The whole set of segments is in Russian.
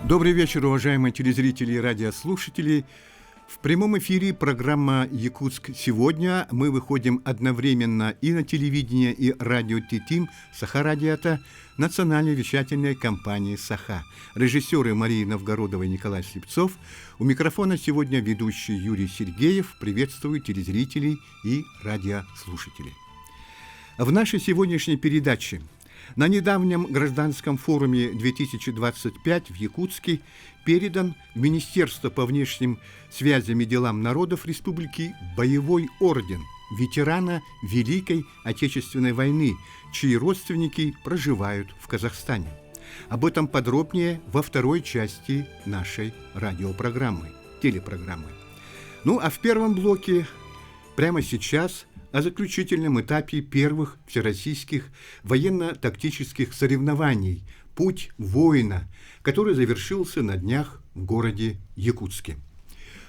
Добрый вечер, уважаемые телезрители и радиослушатели. В прямом эфире программа «Якутск сегодня». Мы выходим одновременно и на телевидение, и радио ТИТИМ «Саха-Радиото» национальной вещательной компании «Саха». Режиссеры Мария Новгородова и Николай Слепцов. У микрофона сегодня ведущий Юрий Сергеев. Приветствую телезрителей и радиослушателей. В нашей сегодняшней передаче на недавнем гражданском форуме 2025 в Якутске передан в Министерство по внешним связям и делам народов Республики боевой орден ветерана Великой Отечественной войны, чьи родственники проживают в Казахстане. Об этом подробнее во второй части нашей радиопрограммы, телепрограммы. Ну а в первом блоке прямо сейчас о заключительном этапе первых всероссийских военно-тактических соревнований «Путь воина», который завершился на днях в городе Якутске.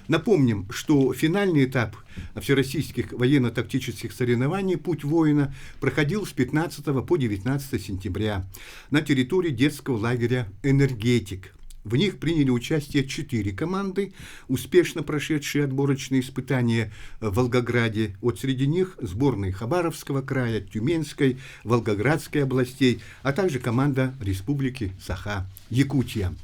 Напомним, что финальный этап всероссийских военно-тактических соревнований «Путь воина» проходил с 15 по 19 сентября на территории детского лагеря «Энергетик». В них приняли участие 4 команды, успешно прошедшие отборочные испытания в Волгограде. Вот среди них сборные Хабаровского края, Тюменской, Волгоградской областей, а также команда Республики Саха-Якутия.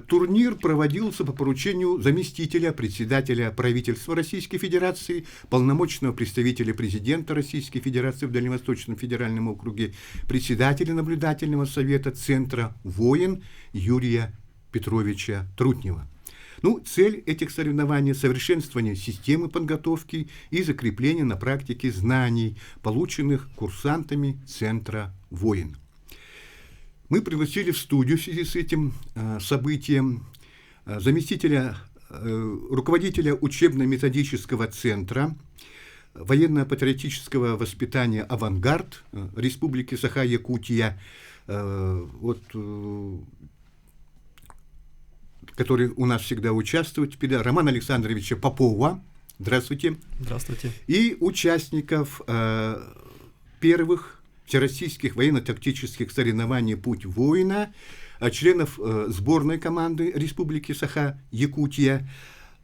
Турнир проводился по поручению заместителя председателя правительства Российской Федерации, полномочного представителя президента Российской Федерации в Дальневосточном федеральном округе, председателя наблюдательного совета Центра «Воин» Юрия Петровича Трутнева. Цель этих соревнований – совершенствование системы подготовки и закрепление на практике знаний, полученных курсантами Центра «Воин». Мы пригласили в студию в связи с этим событием заместителя руководителя учебно-методического центра военно-патриотического воспитания «Авангард» Республики Саха-Якутия, который у нас всегда участвует, Романа Александровича Попова. Здравствуйте. Здравствуйте. И участников первых всероссийских военно-тактических соревнований «Путь воина», членов сборной команды Республики Саха-Якутия.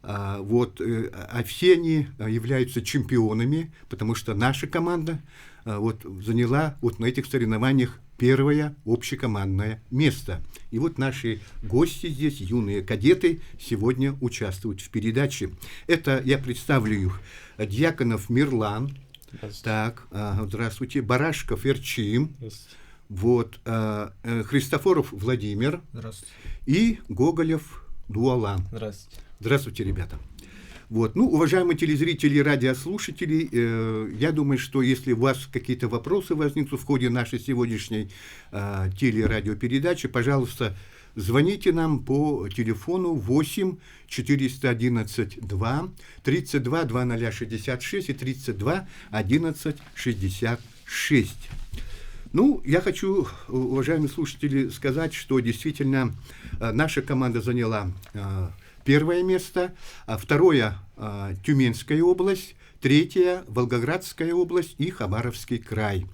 А все они являются чемпионами, потому что наша команда заняла на этих соревнованиях первое общекомандное место. И наши гости здесь, юные кадеты, сегодня участвуют в передаче. Это я представлю их: Дьяконов Мирлан. Здравствуйте. Барашков Эрчим. Христофоров Владимир. Здравствуйте. И Гоголев Дуалан. Здравствуйте. Здравствуйте, ребята. Уважаемые телезрители и радиослушатели, я думаю, что если у вас какие-то вопросы возникнут в ходе нашей сегодняшней телерадиопередачи, пожалуйста, звоните нам по телефону 8 411 2 32 2066 и 32 11 66. Я хочу, уважаемые слушатели, сказать, что действительно наша команда заняла первое место, второе – Тюменская область, третье – Волгоградская область и Хабаровский край.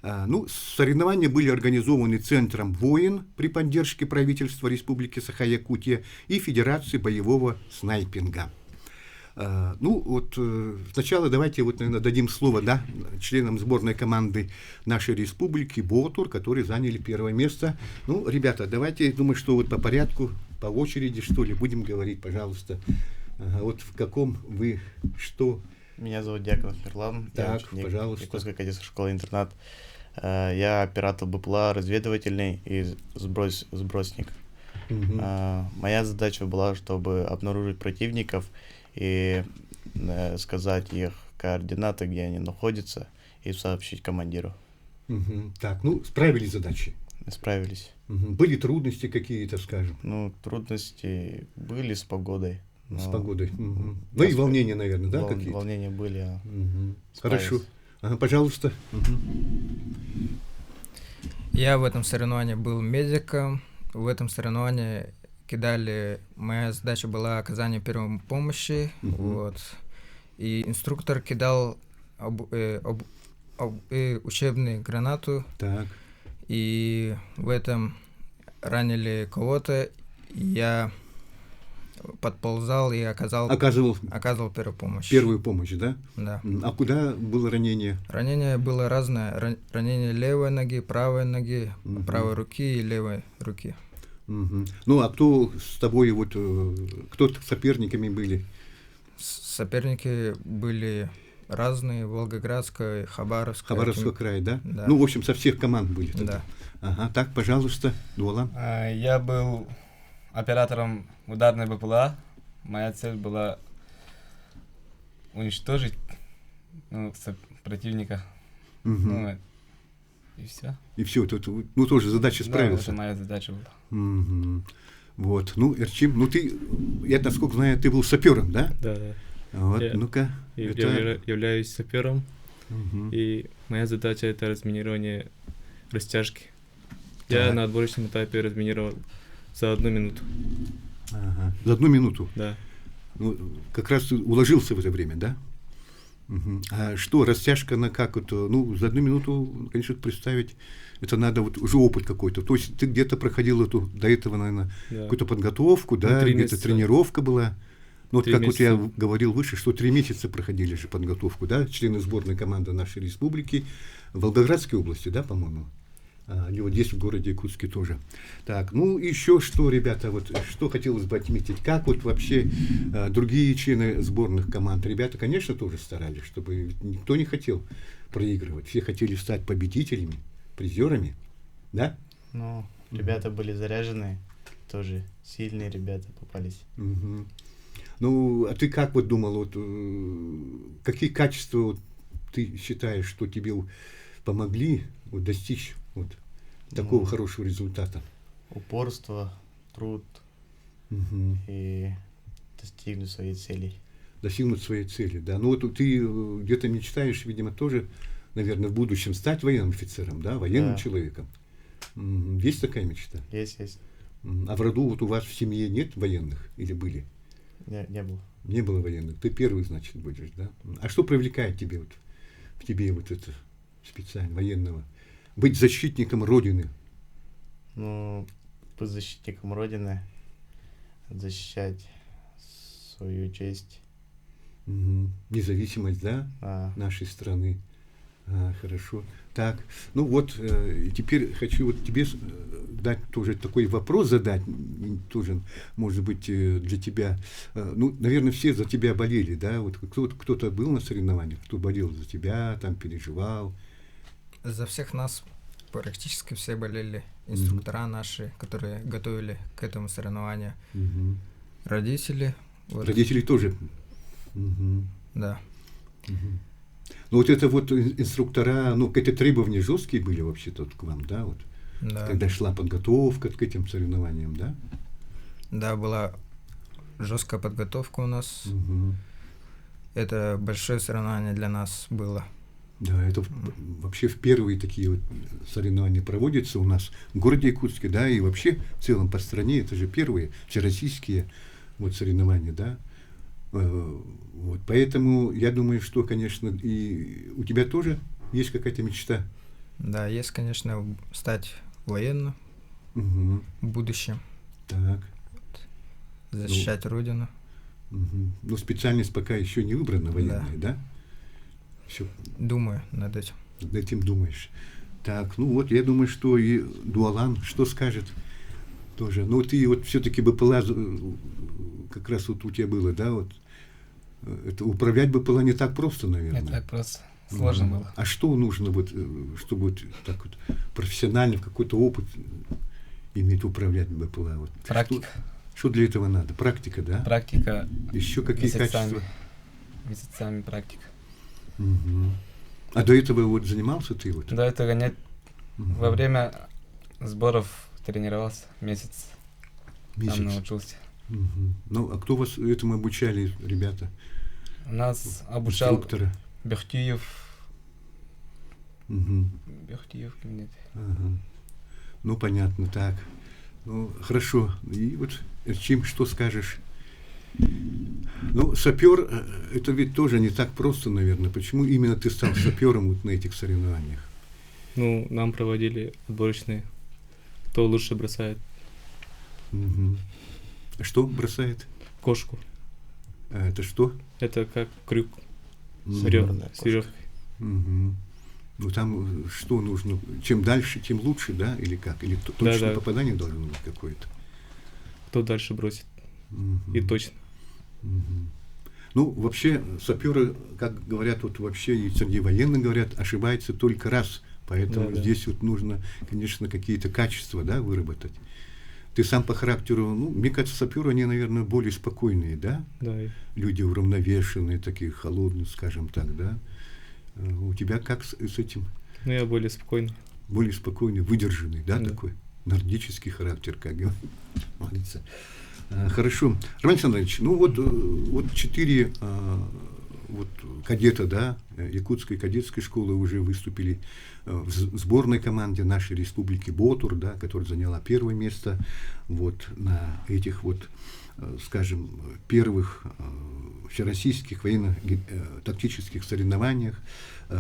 Соревнования были организованы Центром «Воин» при поддержке правительства Республики Саха-Якутия и Федерации боевого снайпинга. Сначала давайте, наверное, дадим слово членам сборной команды нашей республики БОТУР, которые заняли первое место. Ребята, давайте, думаю, что по порядку, по очереди, что ли, будем говорить, пожалуйста. В каком вы, что? Меня зовут Дьяконов Мирлан. Так, пожалуйста. Якутская кадетская школа-интернат. Я оператор БПЛА разведывательный и сбросник. Угу. Моя задача была, чтобы обнаружить противников и сказать их координаты, где они находятся, и сообщить командиру. Угу. Так, справились задачи? Справились. Угу. Были трудности какие-то, скажем? Трудности были с погодой. С погодой. Угу. И волнения, наверное, да, какие-то? Волнения были. Угу. Хорошо. Пожалуйста. Угу. Я в этом соревновании был медиком. В этом соревновании моя задача была оказание первой помощи. И инструктор кидал учебную гранату. Так. И в этом ранили кого-то, я подползал и Оказывал оказывал первую помощь. первую помощь, да? Да. А куда было ранение? Ранение было разное. Ранение левой ноги, правой Мгм. руки и левой руки. Мгм. Ну, а кто с тобой, вот, кто соперниками были? Соперники были разные, Волгоградская, Хабаровская. Хабаровского края, да? Да. Ну, в общем, со всех команд были тогда. Да. Ага, так, пожалуйста, Дуалан. Я был оператором ударной БПЛА. Моя цель была уничтожить противника. Мгм. Ну, и все. И все, тут, ну, тоже задача Да, справился. это моя задача была. Мгм. Вот, ну, Эрчим, ну ты, я насколько знаю, ты был сапером, да? Да, да. Вот, Я- ну-ка. Я это- являюсь сапером, Мгм. и моя задача это разминирование растяжки. Так. Я на отборочном этапе разминировал за 1 минуту. Ага. За 1 минуту. Да. Ну, как раз ты уложился в это время, да? Мгм. А что, растяжка на как это? Ну, за 1 минуту, конечно, представить, это надо вот уже опыт какой-то. То есть ты где-то проходил эту, до этого, наверное, Да. какую-то подготовку, да, 3 где-то месяца. тренировка была. Ну, вот 3 как вот я месяца. говорил выше, что 3 месяца проходили же подготовку, да, члены сборной команды нашей республики, в Волгоградской области, да, по-моему? И вот здесь в городе Якутске тоже. Так, ну еще что, ребята, вот что хотелось бы отметить, как вот вообще другие члены сборных команд, ребята, конечно, тоже старались, чтобы никто не хотел проигрывать, все хотели стать победителями, призерами, да? Ну, ребята были заряженные, тоже сильные ребята попались. Мгм. Ну, а ты как вот думал, вот, какие качества вот ты считаешь, что тебе помогли вот, достичь вот такого Ну. хорошего результата? Упорство, труд Мгм. и достигнуть своей цели. Достигнуть своей цели, да. Ну вот ты где-то мечтаешь, видимо, тоже, наверное, в будущем стать военным офицером, да, военным Да. человеком. Есть такая мечта? Есть. А в роду вот у вас в семье нет военных или были? Не было. Не было военных. Ты первый, значит, будешь, да? А что привлекает тебе вот в тебе вот это специально военного? Быть защитником Родины. Ну, быть защитником Родины, защищать свою честь. Независимость, да, А, нашей страны. Хорошо. Так, ну вот, теперь хочу вот тебе дать тоже такой вопрос задать, тоже, может быть, для тебя. Ну, наверное, все за тебя болели, да? Вот кто-то был на соревнованиях, кто болел за тебя, там переживал. За всех нас практически все болели. Инструктора наши, которые готовили к этому соревнованию. Мгм. Родители. Вот, Родители тоже. Мгм. Да. Мгм. Ну, вот это вот инструктора, ну, какие-то требования жесткие были вообще-то к вам, да, вот, Да. когда шла подготовка к этим соревнованиям, да? Да, была жесткая подготовка у нас. Мгм. Это большое соревнование для нас было. Да, это вообще впервые такие вот соревнования проводятся у нас в городе Якутске, да, и вообще в целом по стране, это же первые всероссийские вот соревнования, да. Вот, поэтому я думаю, что, конечно, и у тебя тоже есть какая-то мечта. Да, есть, конечно, стать военным Мгм. в будущем, Так. защищать Родину. Мгм. Ну, специальность пока еще не выбрана военная, да? Еще Думаю над этим. над этим думаешь. Так, ну вот, я думаю, что и Дуалан что скажет тоже. Ну, ты вот все-таки БПЛА, как раз вот у тебя было, да, вот, это управлять БПЛА не так просто, наверное. Не так просто. Сложно было. А что нужно, вот, чтобы вот так вот профессионально, какой-то опыт иметь управлять БПЛА? Вот, Практика. Что для этого надо? Практика, да? Практика Еще какие качества? месяцами практика. Мгм. А до этого вот занимался ты вот? До этого нет. Мгм. Во время сборов тренировался месяц. Месяц. Там научился. Мгм. Ну, а кто вас этому обучали, ребята? Нас обучал Инструкторы? Бехтиев. Мгм. Бехтиев кабинет. Ага. Ну, понятно, так. Ну, хорошо. И вот, Эрчим, что скажешь? Ну, сапер, это ведь тоже не так просто, наверное. Почему именно ты стал сапером вот на этих соревнованиях? Ну, нам проводили отборочные, кто лучше бросает. Мгм. Что бросает? Кошку. А это что? Это как крюк с Мгм. Черная кошка. веревкой. Мгм. Ну там что нужно? Чем дальше, тем лучше, да? Или как? Или точное Да. попадание должно быть какое-то? Кто дальше бросит. Мгм. И точно. Мгм. Ну, вообще, саперы, как говорят, вот вообще и среди военных говорят, ошибаются только раз. Поэтому Да. здесь вот нужно, конечно, какие-то качества, да, выработать. Ты сам по характеру, ну, мне кажется, саперы, они, наверное, более спокойные, да? Да. Люди уравновешенные, такие холодные, скажем так, да? У тебя как с этим? Ну, я более спокойный. Более спокойный, выдержанный, да, Да. такой? Нордический характер, как говорится. Хорошо. Роман Александрович, ну вот 4 вот кадета, да, Якутской кадетской школы уже выступили в сборной команде нашей республики Ботур, да, которая заняла первое место вот на этих вот, скажем, первых всероссийских военно-тактических соревнованиях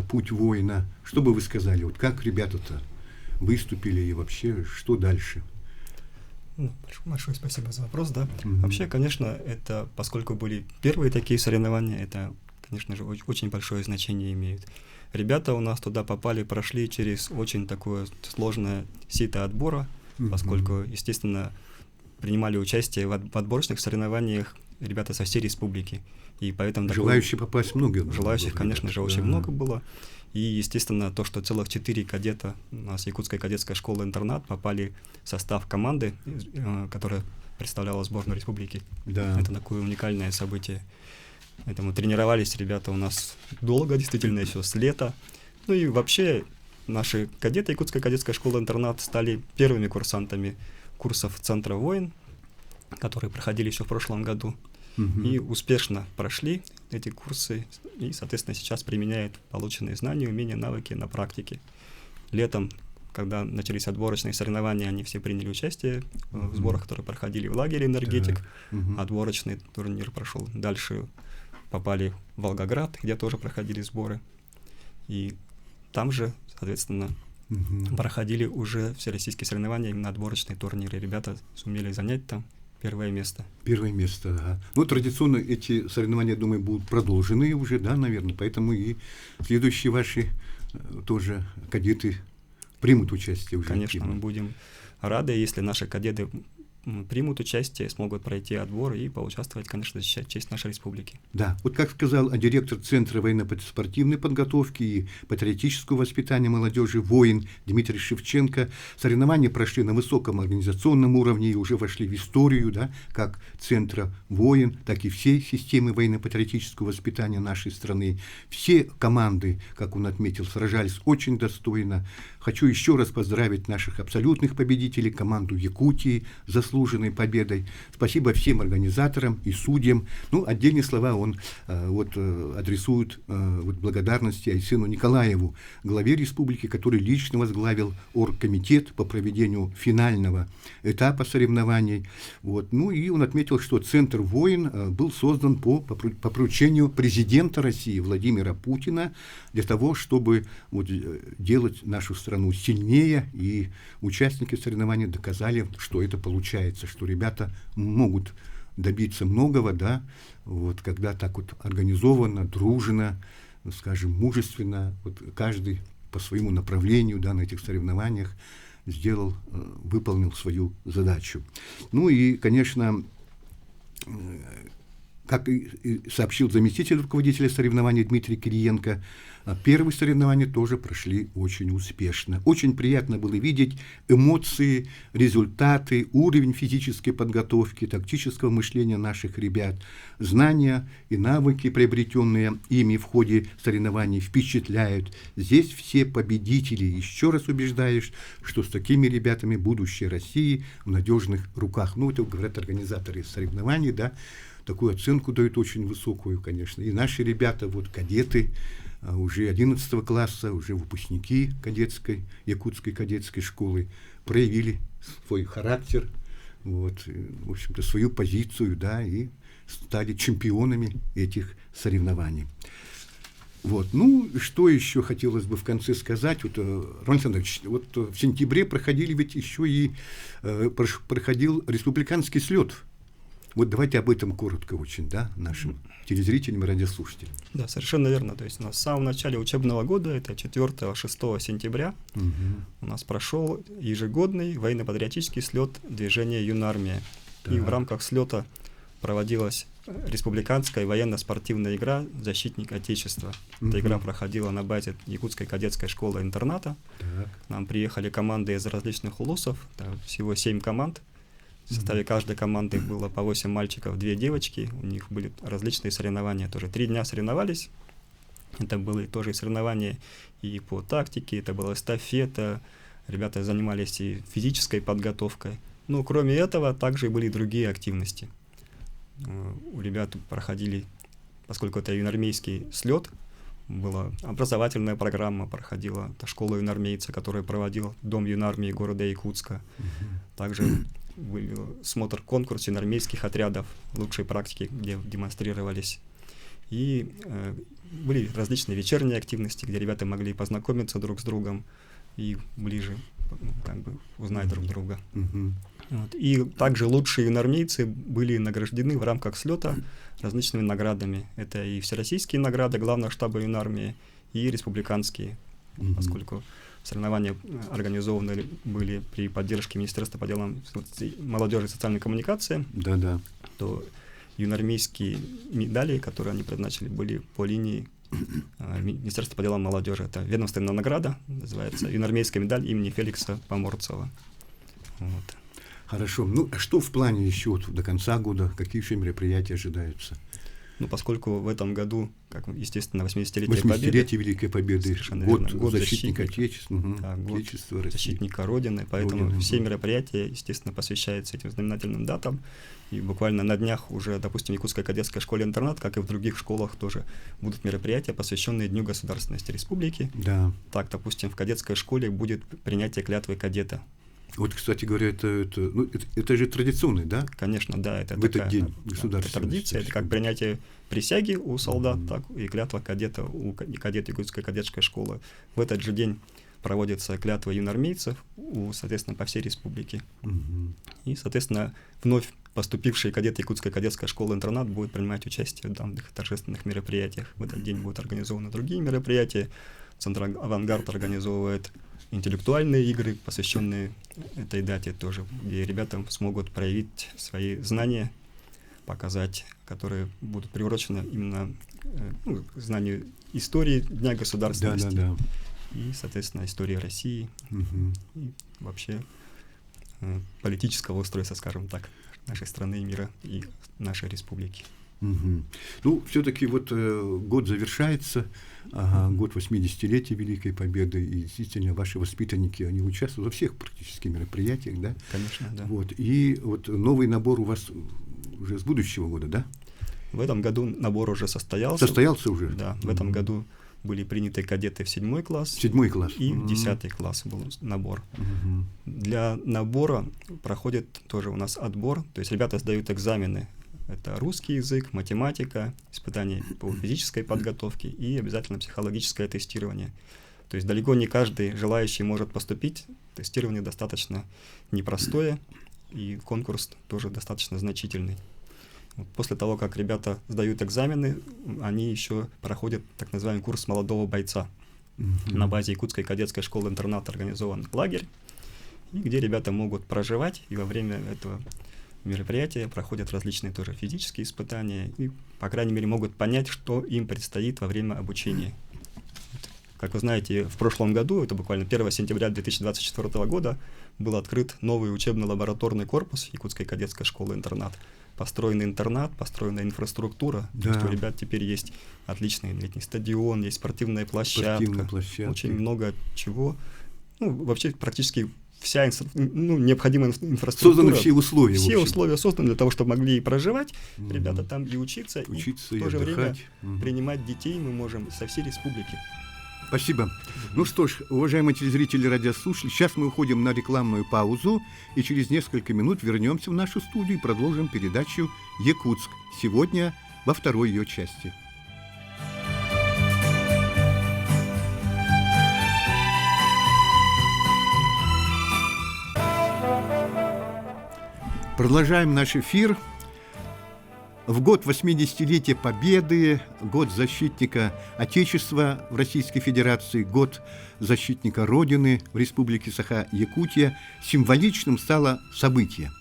«Путь воина». Что бы вы сказали, вот как ребята-то выступили и вообще что дальше? Ну, большое спасибо за вопрос, да. Мгм. Вообще, конечно, это, поскольку были первые такие соревнования, это, конечно же, очень большое значение имеет. Ребята у нас туда попали, прошли через очень такое сложное сито отбора, Мгм. поскольку, естественно, принимали участие в отборочных соревнованиях ребята со всей республики. И поэтому Желающих попасть много было. желающих, конечно же, очень Да. много было. И, естественно, то, что целых 4 кадета у нас Якутская кадетская школа-интернат попали в состав команды, которая представляла сборную республики. Да. Это такое уникальное событие. Поэтому тренировались ребята у нас долго, действительно, еще с лета. Ну и вообще наши кадеты Якутская кадетская школа-интернат стали первыми курсантами курсов Центра «Воин», которые проходили еще в прошлом году. Мгм. И успешно прошли эти курсы и, соответственно, сейчас применяют полученные знания, умения, навыки на практике. Летом, когда начались отборочные соревнования, они все приняли участие в сборах, которые проходили в лагере «Энергетик». Так. Мгм. Отборочный турнир прошел. Дальше попали в Волгоград, где тоже проходили сборы. И там же, соответственно, Мгм. проходили уже всероссийские соревнования, именно отборочные турниры. Ребята сумели занять там первое место. Первое место, ага. Ну, традиционно эти соревнования, я думаю, будут продолжены уже, да, наверное, поэтому и следующие ваши тоже кадеты примут участие уже. Конечно, активно. мы будем рады, если наши кадеты примут участие, смогут пройти отбор и поучаствовать, конечно, защищать честь нашей республики. Да, вот как сказал директор Центра военно-спортивной подготовки и патриотического воспитания молодежи «Воин» Дмитрий Шевченко, соревнования прошли на высоком организационном уровне и уже вошли в историю, да, как Центра «Воин», так и всей системы военно-патриотического воспитания нашей страны. Все команды, как он отметил, сражались очень достойно. Хочу еще раз поздравить наших абсолютных победителей, команду Якутии, заслуженной победой. Спасибо всем организаторам и судьям. Ну, отдельные слова он адресует благодарности Айсену Николаеву, главе республики, который лично возглавил оргкомитет по проведению финального этапа соревнований. Вот. Ну и он отметил, что Центр «Воин» был создан по поручению президента России Владимира Путина для того, чтобы делать нашу страну сильнее, и участники соревнований доказали, что это получается, что ребята могут добиться многого, да, вот, когда так вот организованно, дружно, скажем, мужественно, вот, каждый по своему направлению, да, на этих соревнованиях выполнил свою задачу. Ну и, конечно, как и сообщил заместитель руководителя соревнований Дмитрий Кириенко, первые соревнования тоже прошли очень успешно. Очень приятно было видеть эмоции, результаты, уровень физической подготовки, тактического мышления наших ребят. Знания и навыки, приобретенные ими в ходе соревнований, впечатляют. Здесь все победители. Еще раз убеждаешь, что с такими ребятами будущее России в надежных руках. Ну, это говорят организаторы соревнований, да. Такую оценку дают очень высокую, конечно. И наши ребята, вот кадеты, уже 11 класса, уже выпускники Якутской кадетской школы, проявили свой характер, вот, в общем-то, свою позицию, да, и стали чемпионами этих соревнований. Вот. Ну, что еще хотелось бы в конце сказать? Вот, Роман Александрович, вот в сентябре проходили ведь еще и проходил республиканский слет. Вот давайте об этом коротко очень, да, нашим телезрителям и радиослушателям. Да, совершенно верно. То есть у нас в самом начале учебного года, это 4-6 сентября, у нас прошел ежегодный военно-патриотический слет движения «Юнармия». И в рамках слета проводилась республиканская военно-спортивная игра «Защитник Отечества». Эта игра проходила на базе Якутской кадетской школы-интерната. К нам приехали команды из различных улусов, всего 7 команд. В составе каждой команды было по 8 мальчиков, 2 девочки. У них были различные соревнования. Тоже 3 дня соревновались. Это были тоже соревнования и по тактике, это была эстафета. Ребята занимались и физической подготовкой. Но кроме этого, также были и другие активности. У ребят проходили, поскольку это юнармейский слет, была образовательная программа, проходила школа юнармейца, которую проводил Дом юнармии города Якутска. Также был смотр-конкурс юнармейских отрядов, лучшие практики, где демонстрировались. И были различные вечерние активности, где ребята могли познакомиться друг с другом и ближе узнать друг друга. Вот. И также лучшие юнармейцы были награждены в рамках слета различными наградами. Это и всероссийские награды Главного штаба юнармии, и республиканские, поскольку соревнования организованы были при поддержке Министерства по делам молодежи и социальной коммуникации. То юнармейские медали, которые они предназначили, были по линии Министерства по делам молодежи. Это ведомственная награда, называется юнармейская медаль имени Феликса Поморцева. Вот. Хорошо. Ну, а что в плане еще вот до конца года? Какие еще мероприятия ожидаются? Ну, поскольку в этом году, как, естественно, 80-летие Победы, Великой Победы, год защитника Отечества, год защитника Родины, поэтому все мероприятия, естественно, посвящаются этим знаменательным датам. И буквально на днях уже, допустим, в Якутской кадетской школе-интернат, как и в других школах, тоже будут мероприятия, посвященные Дню государственности республики. Так, допустим, в кадетской школе будет принятие клятвы кадета. Вот, кстати говоря, это же традиционный, да? Конечно, да. Это в этот день государственности. Традиция, это как принятие присяги у солдат, так и клятва кадета у кадета Якутской кадетской школы. В этот же день проводится клятва юнармейцев, соответственно, по всей республике. И, соответственно, вновь поступившие кадеты Якутской кадетской школы-интернат будут принимать участие в данных торжественных мероприятиях. В этот день будут организованы другие мероприятия. Центр «Авангард» организовывает интеллектуальные игры, посвященные этой дате тоже, где ребята смогут проявить свои знания, показать, которые будут приурочены именно знанию истории Дня государственности и, соответственно, истории России и вообще политического устройства, скажем так, нашей страны и мира и нашей республики. Ну, все-таки вот год завершается, год 80-летия Великой Победы, и действительно ваши воспитанники, они участвуют во всех практически мероприятиях, да? Конечно, да. Вот, и вот новый набор у вас уже с будущего года, да? В этом году набор уже состоялся. Состоялся уже? Да, в этом году были приняты кадеты в 7 класс. 7 класс. И в 10 класс был набор. Для набора проходит тоже у нас отбор, то есть ребята сдают экзамены. Это русский язык, математика, испытания по физической подготовке и обязательно психологическое тестирование. То есть далеко не каждый желающий может поступить. Тестирование достаточно непростое, и конкурс тоже достаточно значительный. После того, как ребята сдают экзамены, они еще проходят так называемый курс молодого бойца. На базе Якутской кадетской школы-интерната организован лагерь, где ребята могут проживать, и во время этого мероприятия проходят различные тоже физические испытания и, по крайней мере, могут понять, что им предстоит во время обучения. Как вы знаете, в прошлом году, это буквально 1 сентября 2024 года, был открыт новый учебно-лабораторный корпус Якутской кадетской школы-интернат. Построенный интернат, построенная инфраструктура. То есть у ребят теперь есть отличный летний стадион, есть спортивная площадка. Очень много чего. Ну, вообще практически вся необходимая инфраструктура. Созданы все условия. Все условия созданы для того, чтобы могли и проживать ребята там, и учиться и в то же время принимать детей мы можем со всей республики. Спасибо. Ну что ж, уважаемые телезрители, радиослушатели, сейчас мы уходим на рекламную паузу и через несколько минут вернемся в нашу студию и продолжим передачу «Якутск». Сегодня во второй ее части. Продолжаем наш эфир. В год 80-летия Победы, год защитника Отечества в Российской Федерации, год защитника Родины в Республике Саха-Якутия символичным стало событие –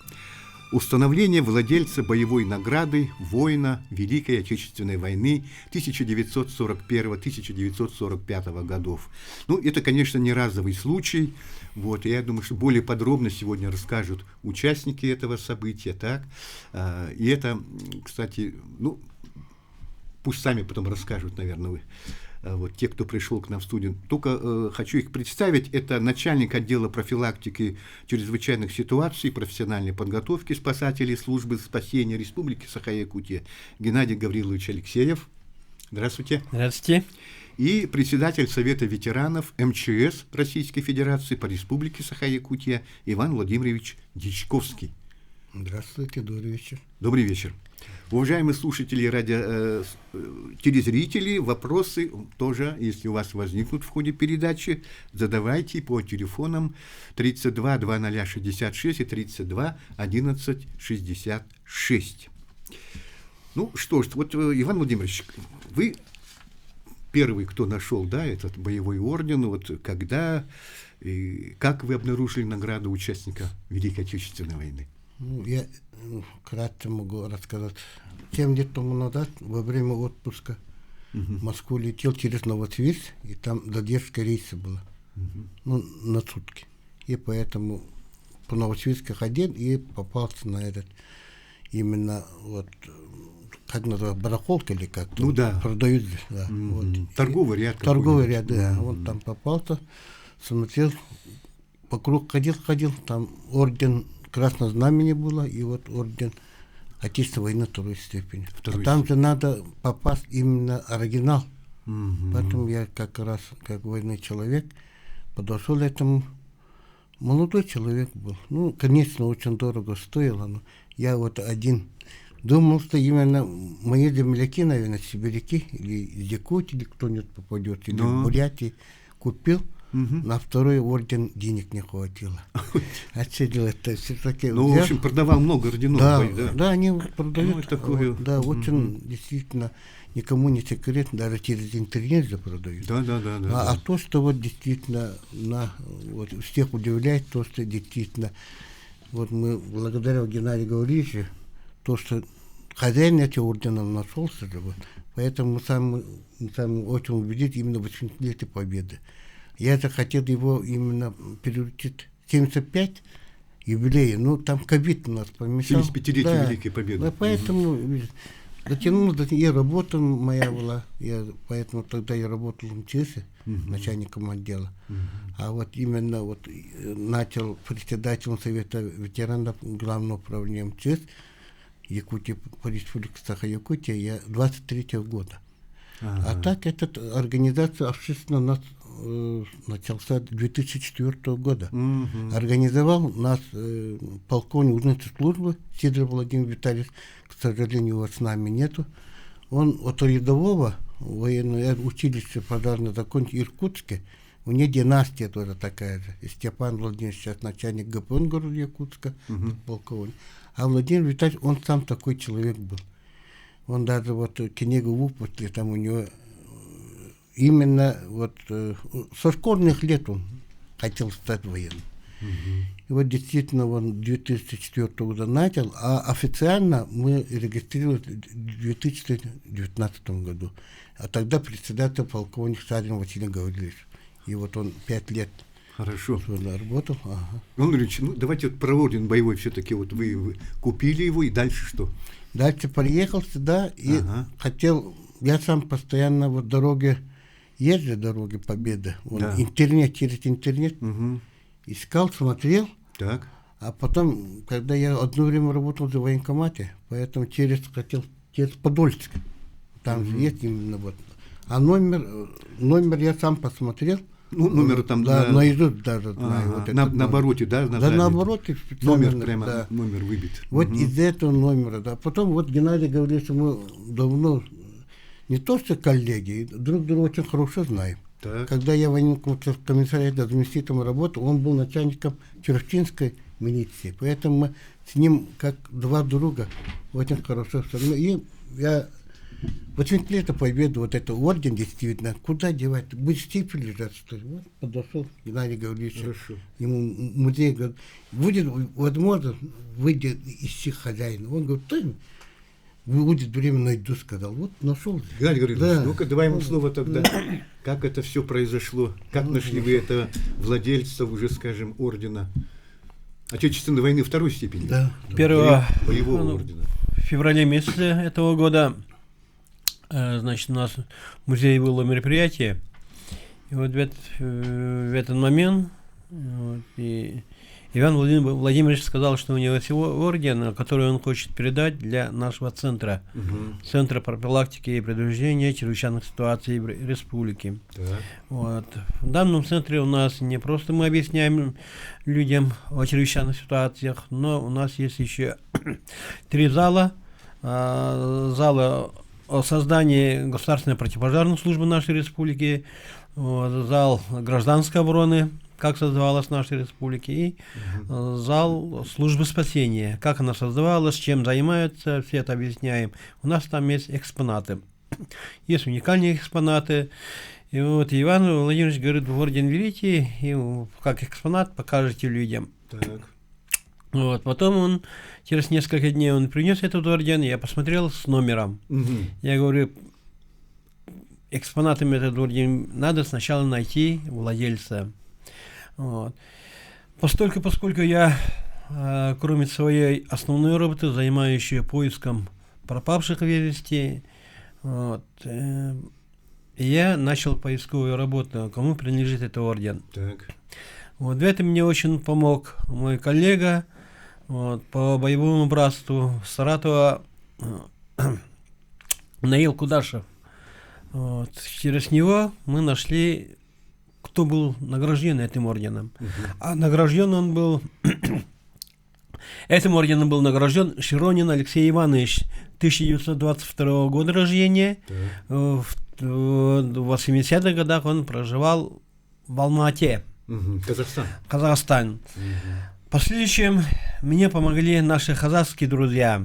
установление владельца боевой награды воина Великой Отечественной войны 1941-1945 годов. Ну, это, конечно, не разовый случай. Вот, и я думаю, что более подробно сегодня расскажут участники этого события. Так? И это, кстати, ну, пусть сами потом расскажут, наверное, вы. Вот, те, кто пришел к нам в студию. Только хочу их представить. Это начальник отдела профилактики чрезвычайных ситуаций, профессиональной подготовки спасателей службы спасения Республики Саха-Якутия Геннадий Гаврилович Алексеев. Здравствуйте. Здравствуйте. И председатель Совета ветеранов МЧС Российской Федерации по Республике Саха-Якутия Иван Владимирович Дичковский. Здравствуйте, добрый вечер. Добрый вечер. Уважаемые слушатели и телезрители, вопросы тоже, если у вас возникнут в ходе передачи, задавайте по телефонам 32 2066 и 32 11 66. Ну что ж, вот, Иван Владимирович, вы первый, кто нашел, да, этот боевой орден, вот когда и как вы обнаружили награду участника Великой Отечественной войны? Ну, я кратко могу рассказать. 7 лет тому назад, во время отпуска, в Москву летел через Новосибирск, и там задержка рейса была, ну, на сутки. И поэтому по Новосибирску ходил и попался на этот, именно, вот, как называется, барахолка или как? Ну да. Продают здесь, да. Вот. Торговый ряд. Торговый ряд, да. Вот там попался, смотрел, вокруг ходил, там орден Красного Знамени было, и вот орден Отечественной войны второй степени. Там же надо попасть именно оригинал. Поэтому я как раз, как военный человек, подошел к этому. Молодой человек был. Ну, конечно, очень дорого стоило, но я вот один думал, что именно мои земляки, наверное, сибиряки, или из Якутии, или кто-нибудь попадет, или в Бурятии, купил. На второй орден денег не хватило. Отсидел это все-таки. Ну, в общем, продавал много орденов. Да, они продают. Ну, такое... Да, очень действительно никому не секрет, даже через интернет же продают. Да. А то, что вот действительно вот, всех удивляет, то, что действительно, вот мы благодаря Геннадию Гавриловичу, то, что хозяин этих орденов нашелся же, вот, поэтому мы сами очень убедить именно в 80-летие Победы. Я же хотел его именно переучить 75 юбилея, ну там ковид у нас помешал. 75-летие Великой Победы. Да, поэтому дотянул, и работа моя была, поэтому тогда я работал в МЧС, начальником отдела. А вот именно вот начал председателем Совета ветеранов Главного управления МЧС Якутии по Республике Саха-Якутия я 23-го года. А так эта организация общественно у нас начался 2004 года. Организовал нас полковник внутренней службы Сидоров Владимир Витальевич, к сожалению, его с нами нету. Он от рядового военного училища пожарно закончил в Иркутске. У него династия тоже такая же. И Степан Владимирович сейчас начальник ГПН города Якутска, полковник. А Владимир Витальевич, он сам такой человек был. Он даже вот книгу выпустили, там у него именно вот со школьных лет он хотел стать военным. И вот действительно он 2004 года начал, а официально мы регистрировали в 2019 году. А тогда председатель полковник Сарин Василий Гаврилович. И вот он 5 лет Хорошо. Работал. Иван Юрьевич, ну давайте вот про орден боевой все-таки. Вот вы купили его, и дальше что? Дальше приехал сюда и хотел, я сам постоянно вот дороги, езжу дороги Победы, вот, интернет, через интернет, искал, смотрел. Так. А потом, когда я одно время работал в военкомате, поэтому через Подольск, там же есть именно вот. А номер я сам посмотрел. Ну, номер там, да, наизусть даже знаю. Вот на обороте, да? Да, на обороте. Номер прямо, номер выбит. Вот из этого номера, да. Потом вот Геннадий говорил, что мы давно, не то что коллеги, друг друга очень хорошо знаем. Так. Когда я в военном комиссариате заместителем работал, он был начальником Черчинской милиции. Поэтому мы с ним как два друга очень хорошо. И я очень лето победу, вот это орден действительно, куда девать? Будет степень лежать, что ли? Вот подошел Геннадий Гаврилович, ему музей говорит, будет возможно, выйдет из всех хозяина. Он говорит, ты будет время найду, сказал. Вот нашел. Геннадий Гаврилович, Да. ну-ка давай ему слово тогда. Как это все произошло? Как нашли вы это владельца уже, скажем, ордена Отечественной войны второй степени? Да. Первого Боевого ордена. в феврале месяце этого года, значит, у нас в музее было мероприятие. И вот в этот момент вот, и Иван Владимирович сказал, что у него есть орден, который он хочет передать для нашего центра. Центра профилактики и предупреждения чрезвычайных ситуаций в республике. Так. Вот. В данном центре у нас не просто мы объясняем людям о чрезвычайных ситуациях, но у нас есть еще 3 зала. Залы о создании государственной противопожарной службы нашей республики, вот, зал гражданской обороны, как создавалась наша республика, и зал службы спасения, как она создавалась, чем занимаются, все это объясняем. У нас там есть экспонаты. Есть уникальные экспонаты. И вот Иван Владимирович говорит, в орден берите, и как экспонат покажете людям. Так. Вот, потом он, через несколько дней он принес этот орден, я посмотрел с номером. Я говорю, экспонатами этот орден надо сначала найти владельца. Вот. Поскольку я, кроме своей основной работы, занимаюсь поиском пропавших вестей, вот, я начал поисковую работу, кому принадлежит этот орден. Так. Вот в этом мне очень помог мой коллега, вот, по боевому братству Саратова Наил Кудашев. Вот. Через него мы нашли, кто был награжден этим орденом. А награжден он был... Этим орденом был награжден Широнин Алексей Иванович, 1922 года рождения. В 80-х годах он проживал в Алма-Ате, Казахстан. В последующем мне помогли наши казахские друзья,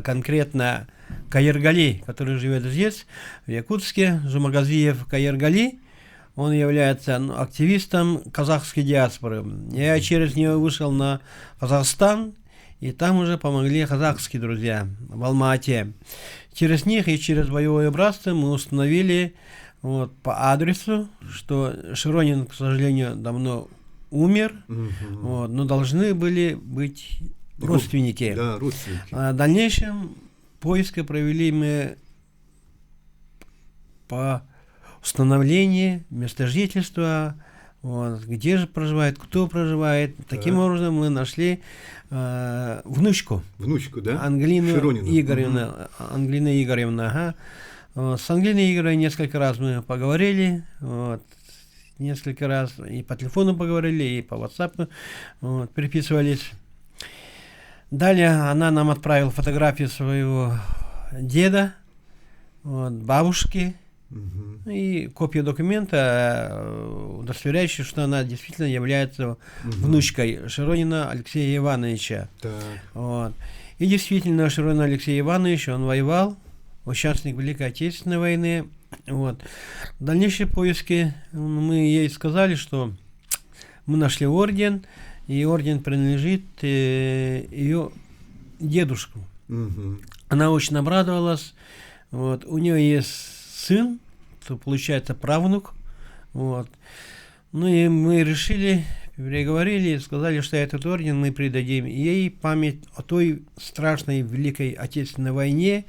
конкретно Каиргали, который живет здесь, в Якутске, Жумагазиев Каиргали. Он является активистом казахской диаспоры. Я через него вышел на Казахстан, и там уже помогли казахские друзья в Алма-Ате. Через них и через боевое братство мы установили вот, по адресу, что Широнин, к сожалению, давно умер, вот, но должны были быть родственники. Да, родственники. В дальнейшем поиски провели мы по установлению места жительства, вот, где же проживает, кто проживает. Таким образом мы нашли внучку. Внучку, да? Ангелину Широнину. Игоревна. Ангелина Игоревна, ага. Вот, с Ангелиной Игоревной несколько раз мы поговорили, вот, несколько раз и по телефону поговорили, и по WhatsApp вот, переписывались. Далее она нам отправила фотографию своего деда, вот, бабушки, и копию документа, удостоверяющего, что она действительно является внучкой Широнина Алексея Ивановича. Вот. И действительно, Широнин Алексей Иванович, он воевал, участник Великой Отечественной войны. Вот. В дальнейшие поиски мы ей сказали, что мы нашли орден, и орден принадлежит ее дедушку. Она очень обрадовалась. Вот. У нее есть сын, то получается правнук. Вот. Ну и мы решили, переговорили и сказали, что этот орден мы придадим ей память о той страшной Великой Отечественной войне,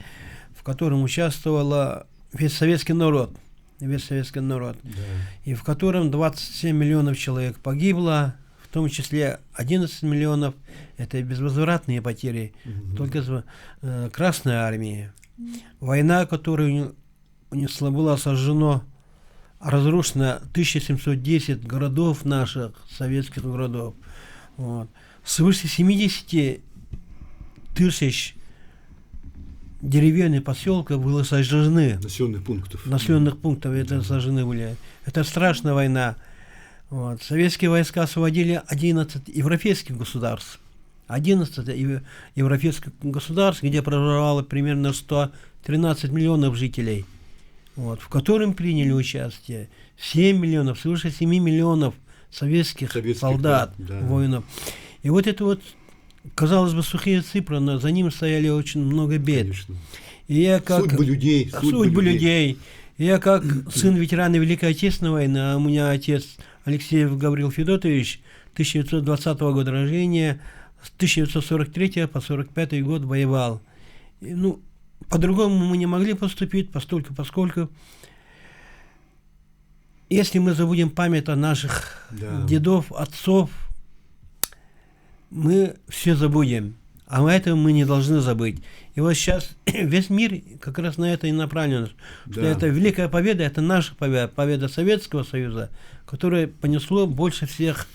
в котором участвовала весь советский народ. И в котором 27 миллионов человек погибло, в том числе 11 миллионов это безвозвратные потери только Красной армии. Война, которая была сожжена, разрушено 1710 городов наших, советских городов. Вот. Свыше 70 тысяч деревень и поселков было сожжены. Населенных пунктов. Это сожжены были. Это страшная война. Вот. Советские войска освободили 11 европейских государств. 11 европейских государств, где проживало примерно 113 миллионов жителей, вот, в котором приняли участие 7 миллионов, свыше 7 миллионов советских солдат, да. воинов. И вот это вот, казалось бы, сухие цифры, но за ним стояли очень много бед. Конечно. И я как... Судьбы людей. И я как сын ветерана Великой Отечественной войны, а у меня отец Алексеев Гаврил Федотович, 1920 года рождения, с 1943 по 1945 год воевал. И, ну, по-другому мы не могли поступить, поскольку если мы забудем память о наших дедов, отцов, мы все забудем. А этого мы не должны забыть. И вот сейчас весь мир как раз на это и направлен. Что это великая победа, это наша победа, победа Советского Союза, которая понесло больше всех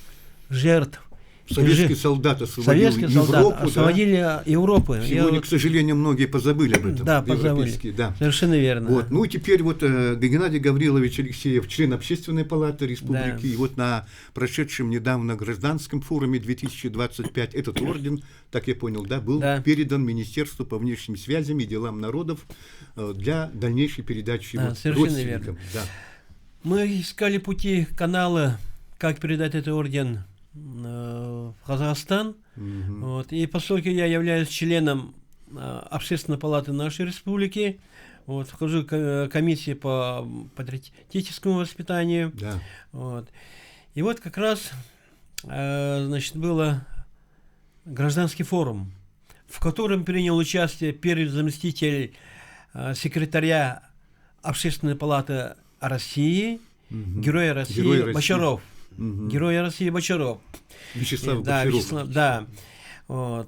жертв. Советские солдаты освободили Европу, освободили Европу. Сегодня, к сожалению, многие позабыли об этом. Да, позабыли. Да. Совершенно верно. Вот. Ну и теперь вот Геннадий Гаврилович Алексеев, член Общественной палаты республики, и вот на прошедшем недавно гражданском форуме 2025 этот орден, так я понял, был передан Министерству по внешним связям и делам народов для дальнейшей передачи родственникам. Да. Мы искали пути, каналы, как передать этот орден в Казахстан. Вот. И поскольку я являюсь членом Общественной палаты нашей республики, вот, вхожу в комиссию по патриотическому воспитанию. Вот. И вот как раз был гражданский форум, в котором принял участие первый заместитель секретаря Общественной палаты России, Герой России Бочаров. Герой России Бочаров. Вячеслав Бочаров. Вот.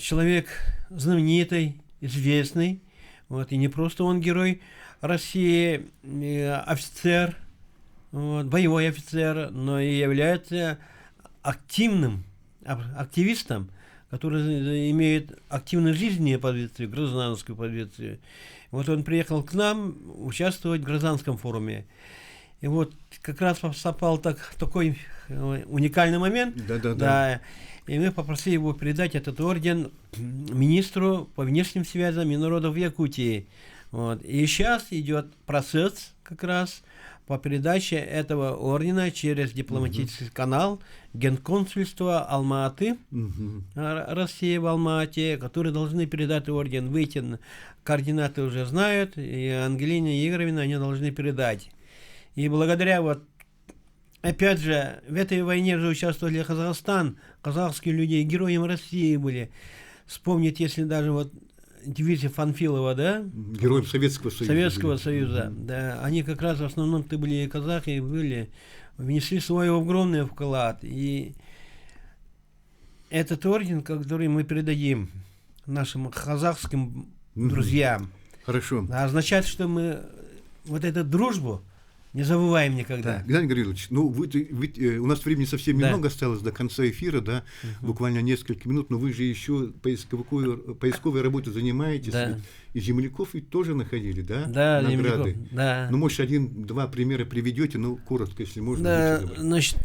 Человек знаменитый, известный. Вот. И не просто он герой России, офицер, вот, боевой офицер, но и является активистом, который имеет активную жизненную позицию, гражданскую позицию. Вот он приехал к нам участвовать в гражданском форуме. И вот как раз совпал такой уникальный момент. Да. И мы попросили его передать этот орден министру по внешним связям и народов Якутии. Вот. И сейчас идет процесс как раз по передаче этого ордена через дипломатический канал Генконсульства Алма-Аты, России в Алма-Ате, которые должны передать орден, выйти. Координаты уже знают, и Ангелине Игоревне они должны передать. И благодаря опять же, в этой войне же участвовали Казахстан, казахские люди, героями России были. Вспомнить, если даже дивизия Фанфилова, Героем Советского Союза. Да, они как раз в основном-то были казахи, внесли свой огромный вклад. И этот орден, который мы передадим нашим казахским друзьям, означает, что мы эту дружбу не забываем никогда. Да. Геннадий Гаврилович, у нас времени совсем немного осталось до конца эфира, буквально несколько минут, но вы же еще поисковой работой занимаетесь, и земляков ведь тоже находили, награды. Ну, может, 1-2 примера приведете, коротко, если можно. Значит,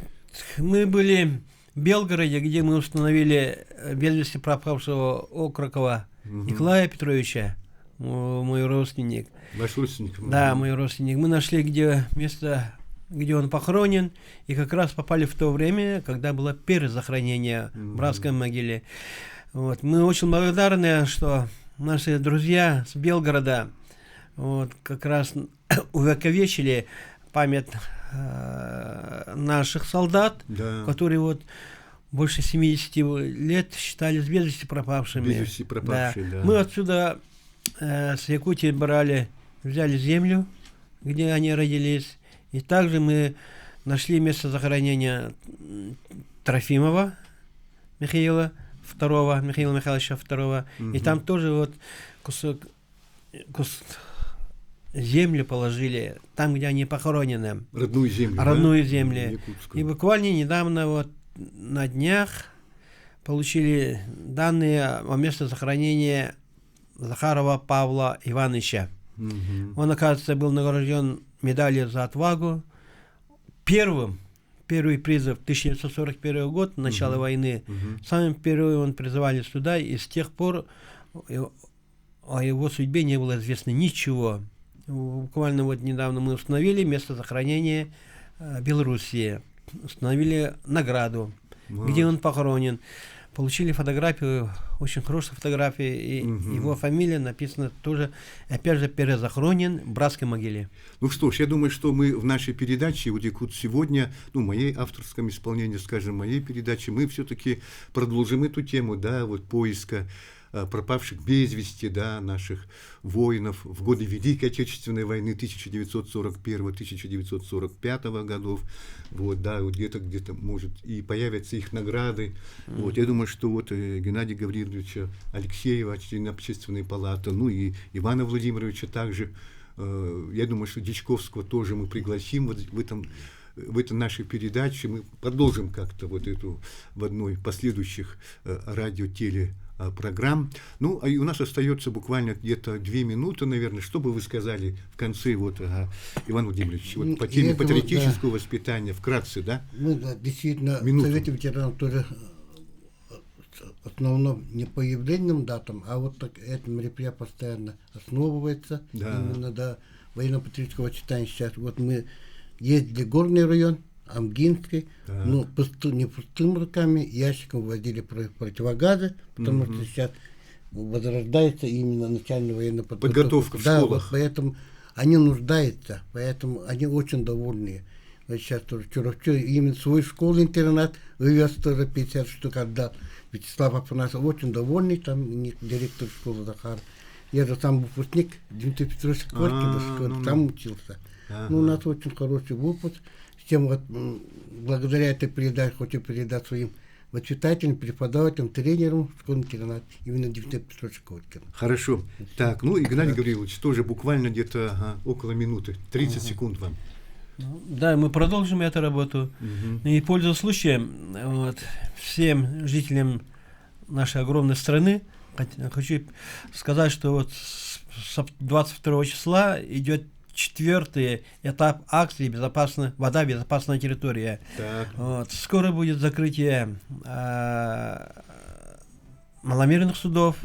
мы были в Белгороде, где мы установили без вести пропавшего Окрокова Николая Петровича, мой родственник. Ваш родственник? Да, мой родственник. Мы нашли место, где он похоронен, и как раз попали в то время, когда было первое захоронение в братской могиле. Вот. Мы очень благодарны, что наши друзья с Белгорода как раз увековечили память наших солдат, которые больше 70 лет считались без вести пропавшими. Мы отсюда с Якутии взяли землю, где они родились, и также мы нашли место захоронения Трофимова Михаила Михайловича II, и там тоже кусок земли положили, там, где они похоронены. Родную землю. И буквально недавно, на днях, получили данные о месте захоронения Захарова Павла Ивановича. Он, оказывается, был награжден медалью за отвагу. Первым первый призыв 1941 год, начало войны. Самым первым он призывали сюда, и с тех пор о его судьбе не было известно ничего. Буквально вот недавно мы установили место захоронения Белоруссии, установили награду, где он похоронен. Получили фотографию, очень хорошую фотографию, и его фамилия написана тоже, опять же, перезахоронен в братской могиле. Ну что ж, я думаю, что мы в нашей передаче вот «Якутск сегодня», ну, моей авторском исполнении, скажем, моей передачи, мы все-таки продолжим эту тему, да, вот поиска пропавших без вести, да, наших воинов в годы Великой Отечественной войны 1941-1945 годов. Вот, да, вот где-то, может, и появятся их награды. Вот, я думаю, что вот Геннадия Гавриловича Алексеева, члена Общественной палаты, ну и Ивана Владимировича также, я думаю, что Дичковского тоже мы пригласим вот в этой нашей передаче. Мы продолжим как-то вот эту в одной последующих радио-телепрограмм. Ну, а и у нас остается буквально где-то 2 минуты, наверное. Что бы вы сказали в конце, вот, Иван Владимирович, вот по теме патриотического воспитания, вкратце, да? Мы, да, действительно, Минуту. в Совете ветеранов тоже в основном не по юбилейным датам, а вот так, это мероприятие постоянно основывается именно до военно-патриотического воспитания. Сейчас вот мы ездили в Горный район, Амгинский, ну, не пустыми руками, ящиком возили противогазы, потому что сейчас возрождается именно начальная военная подготовка в да, школах. Вот поэтому они нуждаются, поэтому они очень довольны. Вот сейчас тоже Чуровчу именно свой школу-интернат вывез тоже 50 штук отдал. Вячеслав Афанасьев очень довольный, там директор школы Захар. Я же сам выпускник Дмитрия Петровича Коркина, там учился. Ну, у нас очень хороший выпуск. С тем вот благодаря этой передаче хочу передать своим воспитателям, преподавателям, тренерам школы-интернат именно Дмитрия Петровича Коркина. Хорошо. Так, ну, Игнатий Гаврилович, тоже буквально где-то около минуты. 30 секунд вам. Да, мы продолжим эту работу. И, пользуясь случаем, вот, всем жителям нашей огромной страны хочу сказать, что вот с 22 числа идет 4-й этап акции «Вода. Безопасная территория». Вот. Скоро будет закрытие маломерных судов.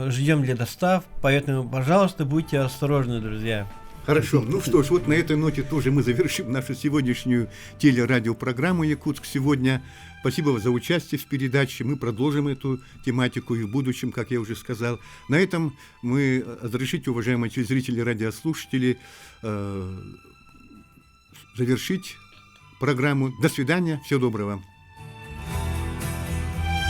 Ждем ледостав, поэтому, пожалуйста, будьте осторожны, друзья. Хорошо. Ну что ж, вот на этой ноте тоже мы завершим нашу сегодняшнюю телерадиопрограмму «Якутск сегодня». Спасибо за участие в передаче. Мы продолжим эту тематику и в будущем, как я уже сказал. На этом мы, разрешите, уважаемые телезрители и радиослушатели, завершить программу. До свидания. Всего доброго.